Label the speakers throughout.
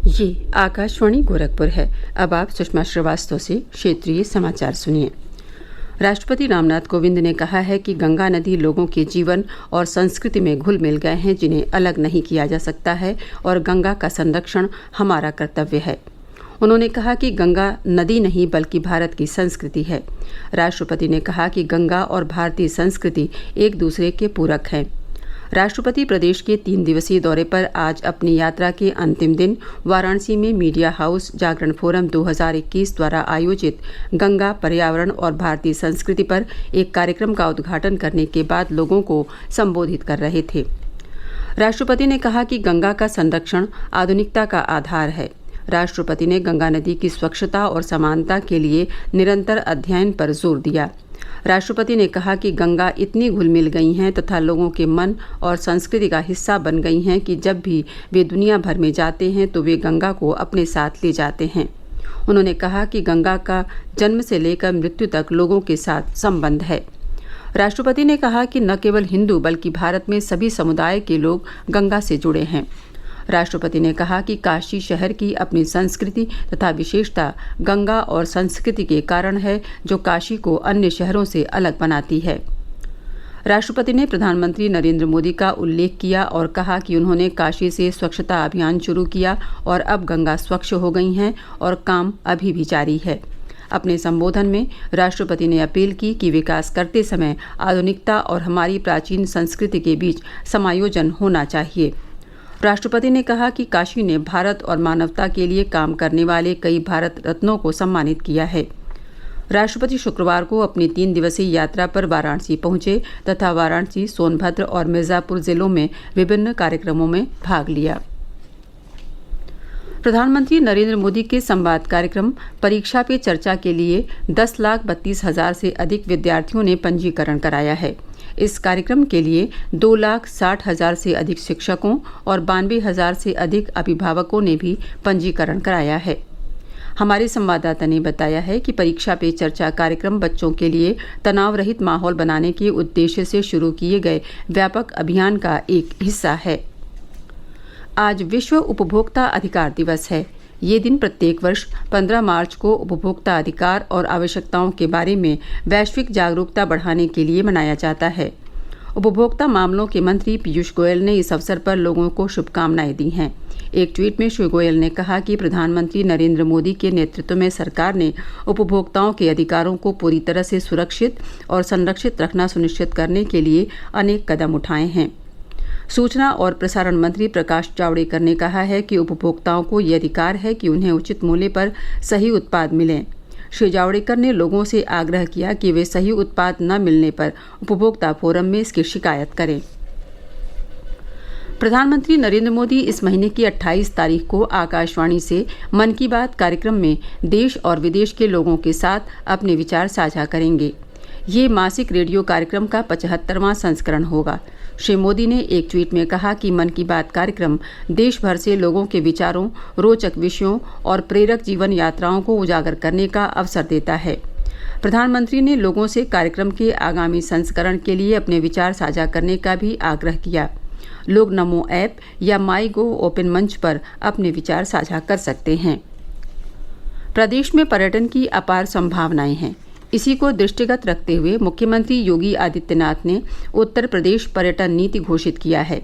Speaker 1: ये आकाशवाणी गोरखपुर है। अब आप सुषमा श्रीवास्तव से क्षेत्रीय समाचार सुनिए। राष्ट्रपति रामनाथ कोविंद ने कहा है कि गंगा नदी लोगों के जीवन और संस्कृति में घुल मिल गए हैं, जिन्हें अलग नहीं किया जा सकता है, और गंगा का संरक्षण हमारा कर्तव्य है। उन्होंने कहा कि गंगा नदी नहीं बल्कि भारत की संस्कृति है। राष्ट्रपति ने कहा कि गंगा और भारतीय संस्कृति एक दूसरे के पूरक हैं। राष्ट्रपति प्रदेश के 3 दिवसीय दौरे पर आज अपनी यात्रा के अंतिम दिन वाराणसी में मीडिया हाउस जागरण फोरम 2021 द्वारा आयोजित गंगा, पर्यावरण और भारतीय संस्कृति पर एक कार्यक्रम का उद्घाटन करने के बाद लोगों को संबोधित कर रहे थे। राष्ट्रपति ने कहा कि गंगा का संरक्षण आधुनिकता का आधार है। राष्ट्रपति ने गंगा नदी की स्वच्छता और समानता के लिए निरंतर अध्ययन पर जोर दिया। राष्ट्रपति ने कहा कि गंगा इतनी घुल मिल गई हैं तथा लोगों के मन और संस्कृति का हिस्सा बन गई हैं कि जब भी वे दुनिया भर में जाते हैं तो वे गंगा को अपने साथ ले जाते हैं। उन्होंने कहा कि गंगा का जन्म से लेकर मृत्यु तक लोगों के साथ संबंध है। राष्ट्रपति ने कहा कि न केवल हिंदू बल्कि भारत में सभी समुदाय के लोग गंगा से जुड़े हैं। राष्ट्रपति ने कहा कि काशी शहर की अपनी संस्कृति तथा विशेषता गंगा और संस्कृति के कारण है, जो काशी को अन्य शहरों से अलग बनाती है। राष्ट्रपति ने प्रधानमंत्री नरेंद्र मोदी का उल्लेख किया और कहा कि उन्होंने काशी से स्वच्छता अभियान शुरू किया और अब गंगा स्वच्छ हो गई हैं और काम अभी भी जारी है। अपने संबोधन में राष्ट्रपति ने अपील की कि विकास करते समय आधुनिकता और हमारी प्राचीन संस्कृति के बीच समायोजन होना चाहिए। राष्ट्रपति ने कहा कि काशी ने भारत और मानवता के लिए काम करने वाले कई भारत रत्नों को सम्मानित किया है। राष्ट्रपति शुक्रवार को अपनी 3 दिवसीय यात्रा पर वाराणसी पहुंचे तथा वाराणसी, सोनभद्र और मिर्जापुर जिलों में विभिन्न कार्यक्रमों में भाग लिया। प्रधानमंत्री नरेंद्र मोदी के संवाद कार्यक्रम परीक्षा पे चर्चा के लिए 10,32,000 से अधिक विद्यार्थियों ने पंजीकरण कराया है। इस कार्यक्रम के लिए 2,60,000 से अधिक शिक्षकों और 92,000 से अधिक अभिभावकों ने भी पंजीकरण कराया है। हमारे संवाददाता ने बताया है कि परीक्षा पे चर्चा कार्यक्रम बच्चों के लिए तनाव रहित माहौल बनाने के उद्देश्य से शुरू किए गए व्यापक अभियान का एक हिस्सा है। आज विश्व उपभोक्ता अधिकार दिवस है। ये दिन प्रत्येक वर्ष 15 मार्च को उपभोक्ता अधिकार और आवश्यकताओं के बारे में वैश्विक जागरूकता बढ़ाने के लिए मनाया जाता है। उपभोक्ता मामलों के मंत्री पीयूष गोयल ने इस अवसर पर लोगों को शुभकामनाएं दी हैं। एक ट्वीट में श्री गोयल ने कहा कि प्रधानमंत्री नरेंद्र मोदी के नेतृत्व में सरकार ने उपभोक्ताओं के अधिकारों को पूरी तरह से सुरक्षित और संरक्षित रखना सुनिश्चित करने के लिए अनेक कदम उठाए हैं। सूचना और प्रसारण मंत्री प्रकाश जावड़ेकर ने कहा है कि उपभोक्ताओं को ये अधिकार है कि उन्हें उचित मूल्य पर सही उत्पाद मिलें। श्री जावड़ेकर ने लोगों से आग्रह किया कि वे सही उत्पाद न मिलने पर उपभोक्ता फोरम में इसकी शिकायत करें। प्रधानमंत्री नरेंद्र मोदी इस महीने की 28 तारीख को आकाशवाणी से मन की बात कार्यक्रम में देश और विदेश के लोगों के साथ अपने विचार साझा करेंगे। ये मासिक रेडियो कार्यक्रम का 75वां संस्करण होगा। श्री मोदी ने एक ट्वीट में कहा कि मन की बात कार्यक्रम देश भर से लोगों के विचारों, रोचक विषयों और प्रेरक जीवन यात्राओं को उजागर करने का अवसर देता है। प्रधानमंत्री ने लोगों से कार्यक्रम के आगामी संस्करण के लिए अपने विचार साझा करने का भी आग्रह किया। लोग नमो ऐप या माई गो ओपन मंच पर अपने विचार साझा कर सकते हैं। प्रदेश में पर्यटन की अपार संभावनाएं हैं। इसी को दृष्टिगत रखते हुए मुख्यमंत्री योगी आदित्यनाथ ने उत्तर प्रदेश पर्यटन नीति घोषित किया है।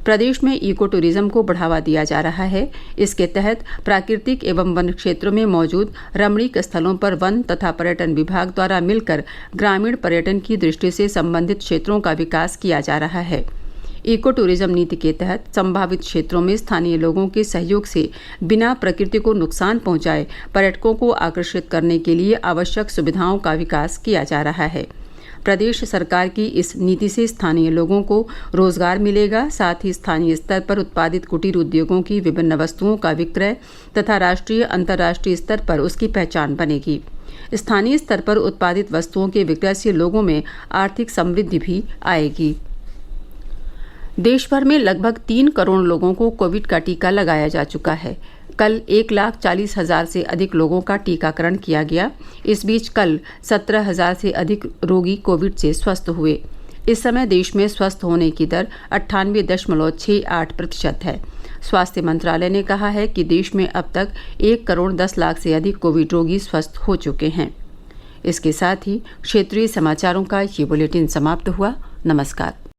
Speaker 1: प्रदेश में इको टूरिज्म को बढ़ावा दिया जा रहा है। इसके तहत प्राकृतिक एवं वन क्षेत्रों में मौजूद रमणीक स्थलों पर वन तथा पर्यटन विभाग द्वारा मिलकर ग्रामीण पर्यटन की दृष्टि से संबंधित क्षेत्रों का विकास किया जा रहा है। इको टूरिज्म नीति के तहत संभावित क्षेत्रों में स्थानीय लोगों के सहयोग से बिना प्रकृति को नुकसान पहुंचाए पर्यटकों को आकर्षित करने के लिए आवश्यक सुविधाओं का विकास किया जा रहा है। प्रदेश सरकार की इस नीति से स्थानीय लोगों को रोजगार मिलेगा, साथ ही स्थानीय स्तर पर उत्पादित कुटीर उद्योगों की विभिन्न वस्तुओं का विक्रय तथा राष्ट्रीय अंतर्राष्ट्रीय स्तर पर उसकी पहचान बनेगी। स्थानीय स्तर पर उत्पादित वस्तुओं के विक्रय से लोगों में आर्थिक समृद्धि भी आएगी। देश भर में लगभग 3 करोड़ लोगों को कोविड का टीका लगाया जा चुका है। कल 1,40,000 से अधिक लोगों का टीकाकरण किया गया। इस बीच कल 17,000 से अधिक रोगी कोविड से स्वस्थ हुए। इस समय देश में स्वस्थ होने की दर 98.68% है। स्वास्थ्य मंत्रालय ने कहा है कि देश में अब तक 1,10,00,000 से अधिक कोविड रोगी स्वस्थ हो चुके हैं। इसके साथ ही क्षेत्रीय समाचारों का ये बुलेटिन समाप्त हुआ। नमस्कार।